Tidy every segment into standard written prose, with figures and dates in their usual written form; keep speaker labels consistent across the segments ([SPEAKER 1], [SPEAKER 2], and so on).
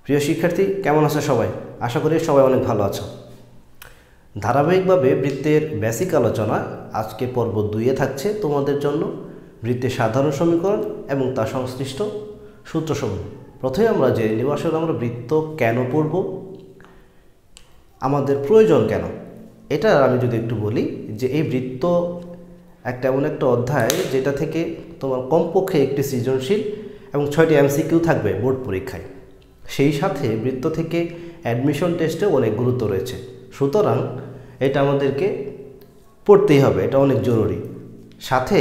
[SPEAKER 1] প্রিয় শিক্ষার্থী, কেমন আছো সবাই? আশা করি সবাই অনেক ভালো আছো। ধারাবাহিকভাবে বৃত্তের বেসিক আলোচনা আজকে পর্ব 2-এ থাকছে তোমাদের জন্য বৃত্তের সাধারণ সমীকরণ এবং তার সংশ্লিষ্ট সূত্রসমূহ। প্রথমে আমরা যে নিব আসলে আমরা বৃত্ত কেন পড়ব, আমাদের প্রয়োজন কেন, এটা আমি যদি একটু বলি যে এই বৃত্ত এমন একটা অধ্যায় যেটা থেকে তোমার কমপক্ষে একটি সৃজনশীল এবং 6টি এমসিকিউ থাকবে বোর্ড পরীক্ষায়। সেই সাথে বৃত্ত থেকে অ্যাডমিশন টেস্টেও অনেক গুরুত্ব রয়েছে, সুতরাং এটা আমাদেরকে পড়তেই হবে, এটা অনেক জরুরি। সাথে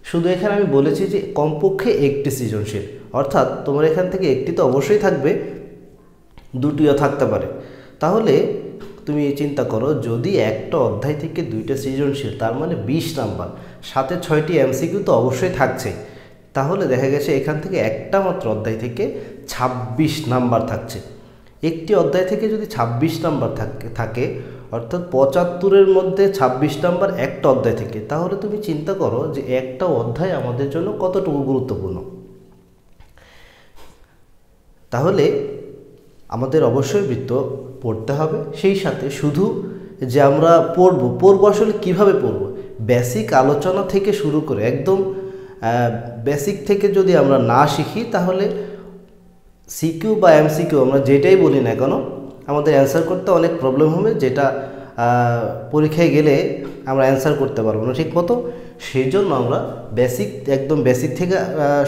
[SPEAKER 1] শুধু এখানে আমি বলেছি যে কমপক্ষে একটি সৃজনশীল, অর্থাৎ তোমার এখান থেকে একটি তো অবশ্যই থাকবে, দুটিও থাকতে পারে। তাহলে তুমি চিন্তা করো, যদি একটা অধ্যায় থেকে 2টা সৃজনশীল, তার মানে 20 নাম্বার, সাথে 6টি এমসিকিউ তো অবশ্যই থাকছে। তাহলে দেখা গেছে এখান থেকে একটা মাত্র অধ্যায় থেকে 26 নাম্বার থাকছে। একটি অধ্যায় থেকে যদি 26 নাম্বার থাকে অর্থাৎ 75-এর মধ্যে 26 নাম্বার একটা অধ্যায় থেকে, তাহলে তুমি চিন্তা করো যে একটা অধ্যায় আমাদের জন্য কতটুকু গুরুত্বপূর্ণ। তাহলে আমাদের অবশ্যই বৃত্ত পড়তে হবে। সেই সাথে শুধু যে আমরা পড়বো আসলে কিভাবে পড়বো, বেসিক আলোচনা থেকে শুরু করে একদম বেসিক থেকে যদি আমরা না শিখি, তাহলে সিকিউ বা এমসিকিউ আমরা যেটাই বলি না কেন, আমাদের অ্যান্সার করতে অনেক প্রবলেম হবে, যেটা পরীক্ষায় গেলে আমরা অ্যান্সার করতে পারবো না ঠিক মতো। সেই জন্য আমরা একদম বেসিক থেকে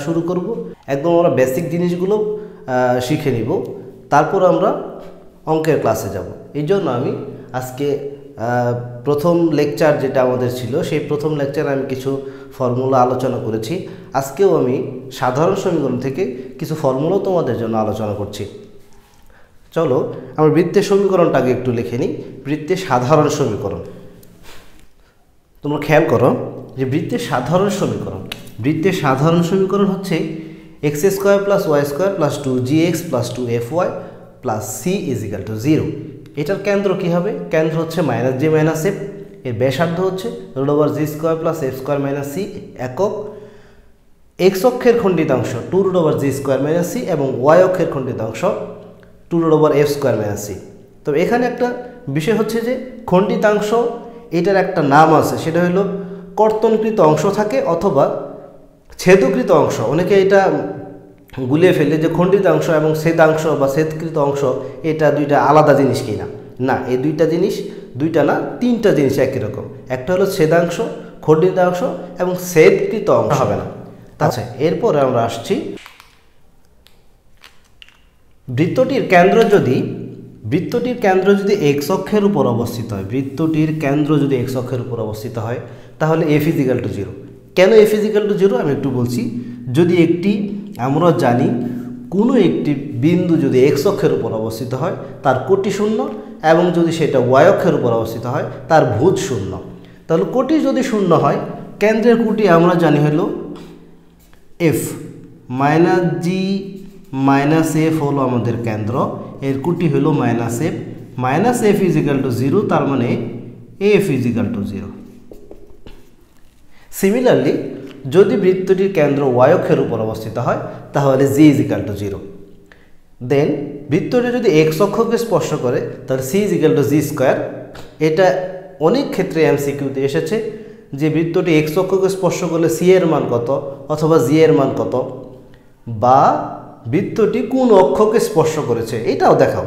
[SPEAKER 1] শুরু করব, একদম আমরা বেসিক জিনিসগুলো শিখে নিব, তারপর আমরা অঙ্কের ক্লাসে যাব। এই জন্য আমি আজকে প্রথম লেকচার যেটা আমাদের ছিল, সেই প্রথম লেকচারে আমি কিছু ফর্মুলা আলোচনা করেছি। আজকেও আমি সাধারণ সমীকরণ থেকে কিছু ফর্মুলা তোমাদের জন্য আলোচনা করছি। চলো আমরা বৃত্তের সমীকরণটাকে একটু লিখে নিই। বৃত্তের সাধারণ সমীকরণ, তোমরা খেয়াল করো যে বৃত্তের সাধারণ সমীকরণ হচ্ছে x² + y² + 2gx + 2fy + c = 0। এটার কেন্দ্র কি হবে? কেন্দ্র হচ্ছে -g - f, এর ব্যাসার্ধ হচ্ছে √g² + f² - c একক, x অক্ষের খণ্ডিতাংশ 2√g² - c এবং y অক্ষের খণ্ডিতাংশ 2√f² - c। তো এখানে একটা বিষয় হচ্ছে যে খণ্ডিতাংশ, এটার একটা নাম আছে, সেটা হলো কর্তনকৃত অংশ থাকে অথবা ছেদকৃত অংশ। অনেকে এটা গুলিয়ে ফেলে যে খণ্ডিতাংশ এবং ছেদাংশ বা ছেদকৃত অংশ এটা দুইটা আলাদা জিনিস কিনা। না, এই দুইটা না, 3টা জিনিস একই রকম। একটা হলো ছেদাংশ, খণ্ডিতাংশ এবং ছেদকৃত অংশ হবে না। আচ্ছা, এরপরে আমরা আসছি বৃত্তটির কেন্দ্র যদি x অক্ষের উপর অবস্থিত হয়, তাহলে f = 0। কেন f = 0 আমি একটু বলছি। যদি আমরা জানি কোনো একটি বিন্দু যদি x অক্ষের উপর অবস্থিত হয় তার কোটি শূন্য, এবং যদি সেটা y অক্ষের উপর অবস্থিত হয় তার ভুজ শূন্য। তাহলে কোটি যদি শূন্য হয়, কেন্দ্রের কোটি আমরা জানি হলো f, -g - f হলো আমাদের কেন্দ্র, এর কোটি হলো -f, -f = 0, তার মানে f = 0। সিমিলারলি যদি বৃত্তটির কেন্দ্র y অক্ষের উপর অবস্থিত হয় তাহলে g = 0। দেন বৃত্তটি যদি x অক্ষকে স্পর্শ করে তাহলে c = g²। এটা অনেক ক্ষেত্রে এমসিকিউতে এসেছে যে বৃত্তটি x অক্ষকে স্পর্শ করলে c এর মান কত অথবা g এর মান কত, বা বৃত্তটি কোন অক্ষকে স্পর্শ করেছে এটাও দেখাও।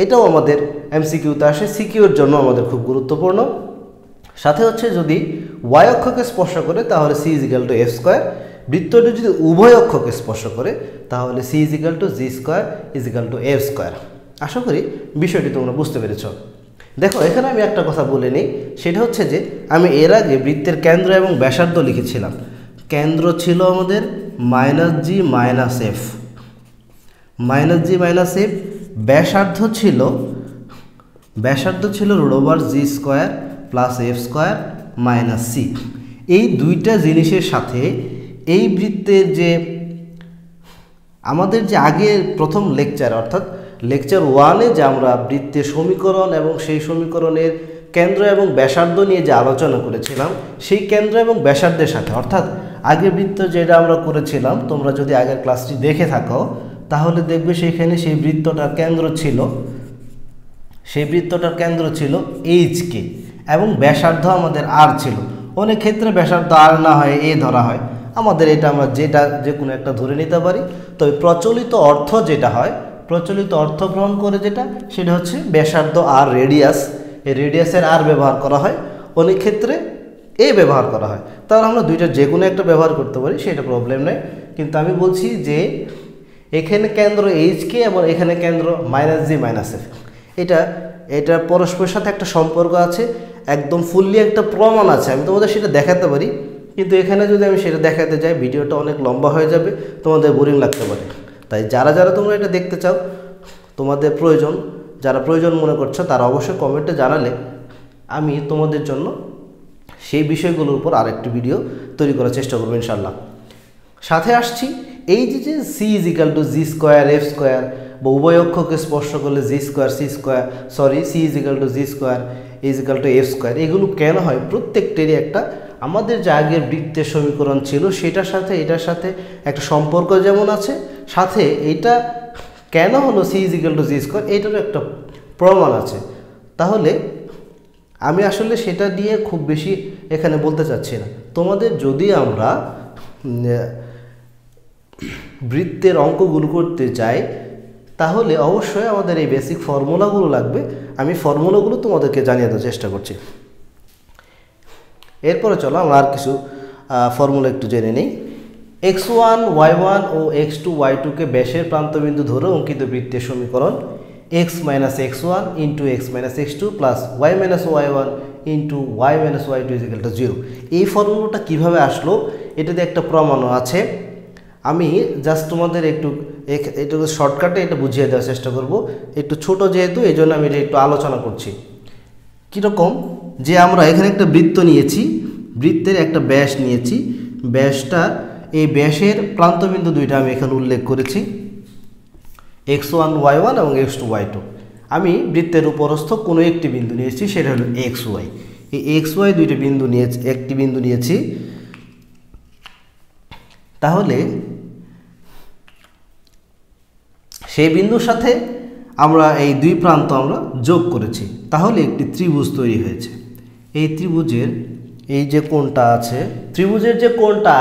[SPEAKER 1] এটাও আমাদের এমসিকিউতে আসে, সিকিউর জন্য আমাদের খুব গুরুত্বপূর্ণ। সাথে হচ্ছে যদি y অক্ষকে স্পর্শ করে তাহলে c = f², বৃত্তটি যদি উভয় অক্ষকে স্পর্শ করে তাহলে c = g² = f²। আশা করি বিষয়টি তোমরা বুঝতে পেরেছ। দেখো, এখানে আমি একটা কথা বলে নিই, সেটা হচ্ছে যে আমি এর আগে বৃত্তের কেন্দ্র এবং ব্যাসার্ধ লিখেছিলাম। কেন্দ্র ছিল আমাদের -g - f, ব্যাসার্ধ ছিল √g² + f² - c। এই দুইটা জিনিসের সাথে এই বৃত্তের যে আমাদের যে আগের প্রথম লেকচার, অর্থাৎ লেকচার 1-এ যে আমরা বৃত্তের সমীকরণ এবং সেই সমীকরণের কেন্দ্র এবং ব্যাসার্ধ নিয়ে যে আলোচনা করেছিলাম, সেই কেন্দ্র এবং ব্যাসার্ধের সাথে, অর্থাৎ আগের বৃত্ত যেটা আমরা করেছিলাম, তোমরা যদি আগের ক্লাসটি দেখে থাকো তাহলে দেখবে সেখানে সেই বৃত্তটার কেন্দ্র ছিল এইচকে এবং ব্যাসার্ধ আমাদের আর ছিল। অনেক ক্ষেত্রে ব্যাসার্ধ আর না হয় এ ধরা হয়, আমাদের এটা আমরা যে কোনো একটা ধরে নিতে পারি। তবে প্রচলিত অর্থ গ্রহণ করে সেটা হচ্ছে ব্যাসার্ধ আর রেডিয়াস, এই রেডিয়াসের আর ব্যবহার করা হয়, অনেক ক্ষেত্রে এ ব্যবহার করা হয়। তাহলে আমরা দুইটা যে কোনো একটা ব্যবহার করতে পারি, সেটা প্রবলেম নেই। কিন্তু আমি বলছি যে এখানে কেন্দ্র এইচকে এবং এখানে কেন্দ্র -g -f, এটা পরস্পরের সাথে একটা সম্পর্ক আছে, একদম ফুললি একটা প্রমাণ আছে। আমি তোমাদের সেটা দেখাতে পারি, কিন্তু এখানে যদি আমি সেটা দেখাতে যাই ভিডিওটা অনেক লম্বা হয়ে যাবে, তোমাদের বোরিং লাগতে পারে। তাই যারা তোমরা এটা দেখতে চাও, তোমাদের যারা প্রয়োজন মনে করছো, তারা অবশ্যই কমেন্টে জানালে আমি তোমাদের জন্য সেই বিষয়গুলোর উপর আরেকটি ভিডিও তৈরি করার চেষ্টা করবো ইনশাল্লাহ। সাথে আসছি এই যে c = g², f² বা উভয় অক্ষকে স্পর্শ করলে g² c = f², এগুলো কেন হয়? প্রত্যেকটারই আমাদের যে আগের বৃত্তের সমীকরণ ছিল সেটার সাথে এটার সাথে একটা সম্পর্ক যেমন আছে, সাথে এটা কেন হলো c = g², এটারও একটা প্রমাণ আছে। তাহলে আমি আসলে সেটা দিয়ে খুব বেশি এখানে বলতে চাচ্ছি না। তোমাদের যদি আমরা বৃত্তের অঙ্কগুলো করতে চাই, তাহলে অবশ্যই আমাদের এই বেসিক ফর্মুলাগুলো লাগবে। আমি ফর্মুলাগুলো তোমাদেরকে জানিয়ে দেওয়ার চেষ্টা করছি। এরপরে চলো আমরা আর কিছু ফর্মুলা একটু জেনে নিই। x1 y1 ও x2 y2কে ব্যাসের প্রান্তবিন্দু ধরে অঙ্কিত বৃত্তের সমীকরণ x - x1 × x - x2 + y - y1 × y - y2 = 0। এই ফর্মুলাটা কিভাবে আসলো, এটাতে একটা প্রমাণও আছে। আমি জাস্ট তোমাদের একটু শর্টকাটে এটা বুঝিয়ে দেওয়ার চেষ্টা করব। একটু ছোট যেহেতু, এই জন্য আমি এটা একটু আলোচনা করছি। কীরকম, যে আমরা এখানে একটা বৃত্ত নিয়েছি, বৃত্তের একটা ব্যাস নিয়েছি, এই ব্যাসের প্রান্তবিন্দু দুইটা আমি এখানে উল্লেখ করেছি, x1 y1 এবং x2 y2। আমি বৃত্তের উপরস্থ কোনো একটি বিন্দু নিয়েছি, সেটা হলো xy। এই xy একটি বিন্দু নিয়েছি। তাহলে সেই বিন্দুর সাথে আমরা এই দুই প্রান্ত আমরা যোগ করেছি, তাহলে একটি ত্রিভুজ তৈরি হয়েছে। এই ত্রিভুজের যে কোণটা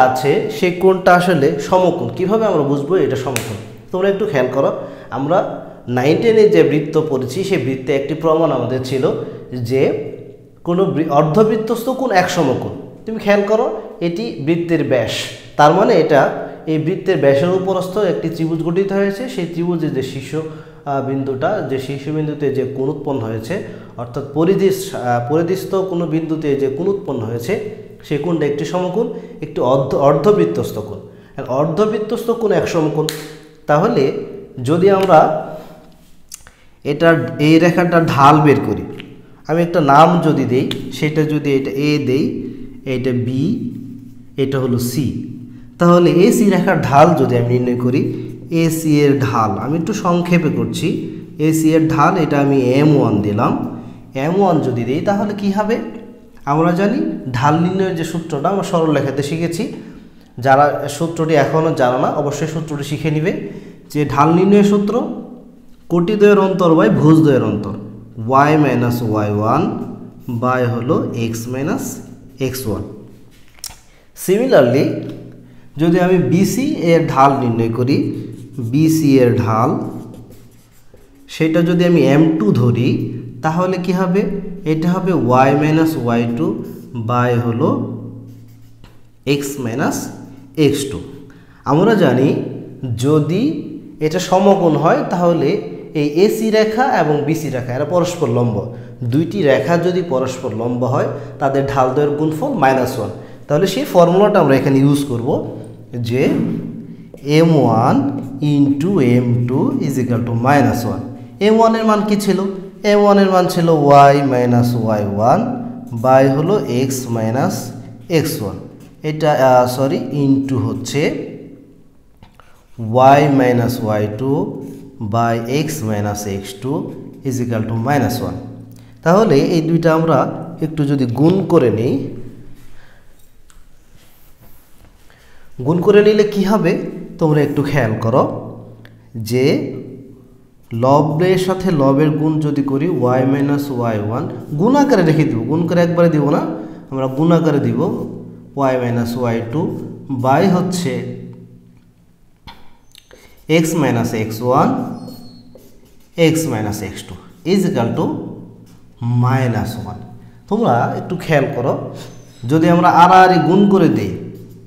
[SPEAKER 1] আছে, সেই কোণটা আসলে সমকোণ। কিভাবে আমরা বুঝবো এটা সমকোণ? তোমরা একটু খেয়াল করো, আমরা 9 10-এ যে বৃত্ত পড়েছি, সেই বৃত্তে একটি প্রমাণ আমাদের ছিল যে কোনো অর্ধবৃত্তস্থ কোণ এক সমকোণ। তুমি খেয়াল করো, এটি বৃত্তের ব্যাস, তার মানে এই বৃত্তের ব্যাসের উপরস্থ একটি ত্রিভুজ গঠিত হয়েছে। সেই ত্রিভুজের যে শীর্ষবিন্দুতে যে কোণ উৎপন্ন হয়েছে, অর্থাৎ পরিধিস্থ কোনো বিন্দুতে যে কোণ উৎপন্ন হয়েছে, সেই কোণটা একটি সমকোণ, একটি অর্ধবৃত্তস্থ কোণ। অর্ধবৃত্তস্থ কোণ এক সমকোণ। তাহলে যদি আমরা এই রেখাটার ঢাল বের করি, আমি একটা নাম যদি দেই, সেটা যদি এটা এ দেই, এটা বি, এটা হলো সি, তাহলে এসি রেখার ঢাল যদি আমি নির্ণয় করি, এসি এর ঢাল আমি একটু সংক্ষেপে করছি, এসি এর ঢাল এটা আমি m1 দিলাম। m1 যদি দিই তাহলে কি হবে? আমরা জানি ঢাল নির্ণয়ের যে সূত্রটা আমরা সরলরেখাতে শিখেছি। যারা সূত্রটি এখনও জানো না, অবশ্যই সূত্রটি শিখে নিবে। যে ঢাল নির্ণয়ের সূত্র, কোটিদ্বয়ের অন্তর বাই ভুজদ্বয়ের অন্তর, y - y1 বাই হলো x - x1। সিমিলারলি যদি আমি বিসি এর ঢাল নির্ণয় করি, বিসি এর ঢাল সেটা যদি আমি m2 ধরি, তাহলে কি হবে? এটা হবে y - y2 বাই হলো x - x2। আমরা জানি যদি এটা সমকোণ হয়, তাহলে এই এসি রেখা এবং বিসি রেখা এরা পরস্পর লম্ব। দুইটি রেখা যদি পরস্পর লম্ব হয়, তাদের ঢাল দ্বয়ের গুণফল -1। তাহলে সেই ফর্মুলাটা আমরা এখানে ইউজ করব, যে m1 × m2 = -1। m1 এর মান কি ছিল? m1 এর মান ছিল y - y1 বাই হলো x - x1। এটা ইনটু হচ্ছে y - y2 by x - x2 = -1। তাহলে এই দুইটা আমরা একটু যদি গুণ করে নিই, গুণ করে নিলে কি হবে তোমরা একটু খেয়াল করো। যে লবের সাথে লবের গুণ যদি করি y মাইনাস ওয়াই ওয়ান, গুণ আকারে রেখে দিব, গুণ করে একবারে দিব না, আমরা গুণ আকারে দিব y minus Y two by হচ্ছে x minus x one x minus x two is equal to minus one. তোমরা একটু খেয়াল করো, যদি আমরা আড়াআড়ি গুণ করে দেই,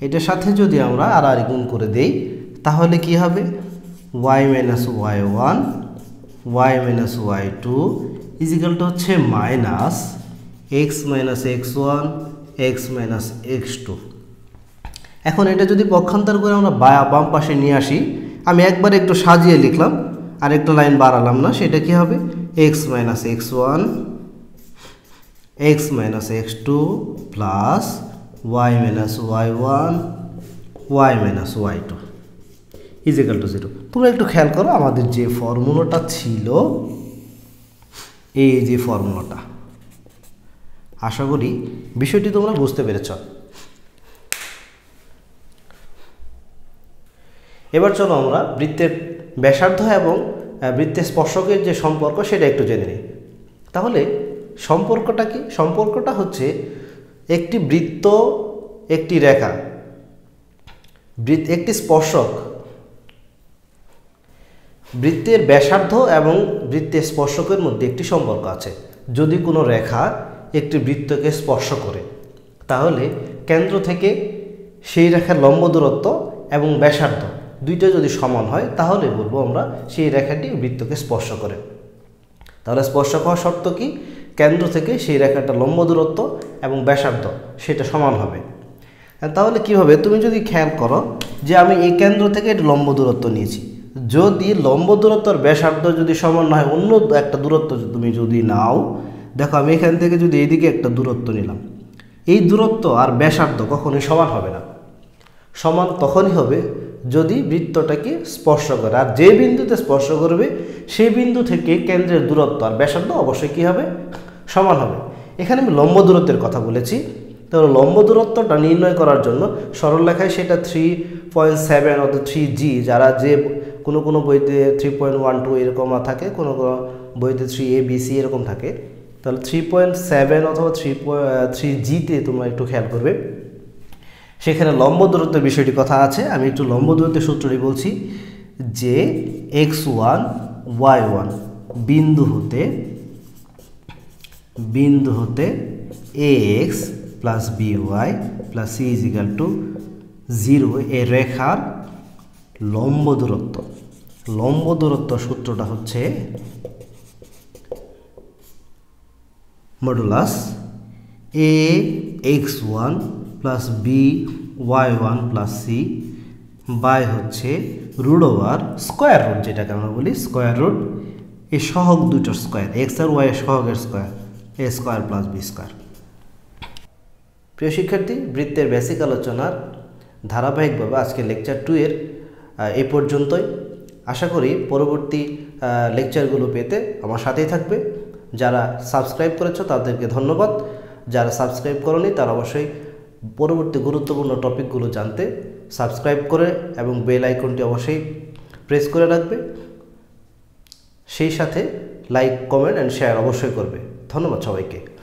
[SPEAKER 1] এটার সাথে যদি আমরা আড়াআড়ি গুণ করে দেই তাহলে কি হবে y minus Y one y minus Y two is equal to হচ্ছে minus X minus x one x minus x two. এখন এটা যদি পক্ষান্তর করে আমরা বাম পাশে নিয়ে আসি, আমি একবার একটু সাজিয়ে লিখলাম আর একটা লাইন বাড়ালাম না, সেটা কি হবে x minus x one x minus x two plus y minus Y one y minus Y two is equal to zero. তোমরা একটু খেয়াল করো, আমাদের যে ফর্মুলাটা ছিল, এই যে ফর্মুলাটা, আশা করি বিষয়টি তোমরা বুঝতে পেরেছ। এবার চলো আমরা বৃত্তের ব্যাসার্ধ এবং বৃত্তের স্পর্শকের যে সম্পর্ক সেটা একটু জেনে নিই। তাহলে সম্পর্কটা কি? সম্পর্কটা হচ্ছে একটি বৃত্ত, একটি রেখা, একটি স্পর্শক, বৃত্তের ব্যাসার্ধ এবং বৃত্তের স্পর্শকের মধ্যে একটি সম্পর্ক আছে। যদি কোনো রেখা একটি বৃত্তকে স্পর্শ করে তাহলে কেন্দ্র থেকে সেই রেখার লম্ব দূরত্ব এবং ব্যাসার্ধ দুইটা যদি সমান হয় তাহলে বলবো আমরা সেই রেখাটি বৃত্তকে স্পর্শ করে। তাহলে স্পর্শ হওয়ার শর্ত কি? কেন্দ্র থেকে সেই রেখাটা লম্ব দূরত্ব এবং ব্যাসার্ধ সেটা সমান হবে। তাহলে কি হবে, তুমি যদি খেয়াল করো যে আমি এই কেন্দ্র থেকে একটু লম্ব দূরত্ব নিয়েছি, যদি লম্ব দূরত্ব আর ব্যাসার্ধ যদি সমান না হয়, অন্য একটা দূরত্ব তুমি যদি নাও, দেখো আমি এখান থেকে যদি এইদিকে একটা দূরত্ব নিলাম, এই দূরত্ব আর ব্যাসার্ধ কখনোই সমান হবে না। সমান তখনই হবে যদি বৃত্তটাকে স্পর্শ করে, আর যে বিন্দুতে স্পর্শ করবে সেই বিন্দু থেকে কেন্দ্রের দূরত্ব আর ব্যাসার্ধ অবশ্যই কী হবে, সমান হবে। এখানে আমি লম্ব দূরত্বের কথা বলেছি। তো লম্ব দূরত্বটা নির্ণয় করার জন্য সরলরেখায় সেটা 3.7 অথবা 3G, যারা যে কোনো বইতে 3.12 এরকম থাকে, কোনো বইতে 3ABC এরকম থাকে, তাহলে 3.7 অথবা 3Gতে তোমরা একটু খেয়াল করবে, সেখানে লম্ব দূরত্বের বিষয়টি কথা আছে। আমি একটু লম্ব দূরত্বের সূত্রটি বলছি যে x1 y1 বিন্দু হতে ax plus by plus c is equal to 0 এ রেখার লম্ব দূরত্ব। লম্ব দূরত্ব সূত্রটা হচ্ছে modulus ax1 plus by1 plus c by হচ্ছে রুট ওভার স্কোয়ার রুট, যেটাকে আমরা বলি স্কোয়ার রুট এই সহগ দুটোর স্কোয়ার, এক্স আর ওয়াই এর সহগের স্কোয়ার, এ স্কোয়ার প্লাস বি স্কোয়ার। প্রিয় শিক্ষার্থী, বৃত্তের বেসিক আলোচনার ধারাবাহিকভাবে আজকে লেকচার 2 এর এ পর্যন্তই। আশা করি পরবর্তী লেকচারগুলো পেতে আমার সাথেই থাকবে। যারা সাবস্ক্রাইব করেছো তাদেরকে ধন্যবাদ, যারা সাবস্ক্রাইব করোনি তারা অবশ্যই পরবর্তী গুরুত্বপূর্ণ টপিকগুলো জানতে সাবস্ক্রাইব করে এবং বেল আইকনটি অবশ্যই প্রেস করে রাখবে। সেই সাথে লাইক, কমেন্ট অ্যান্ড শেয়ার অবশ্যই করবে। ধন্যবাদ সবাইকে।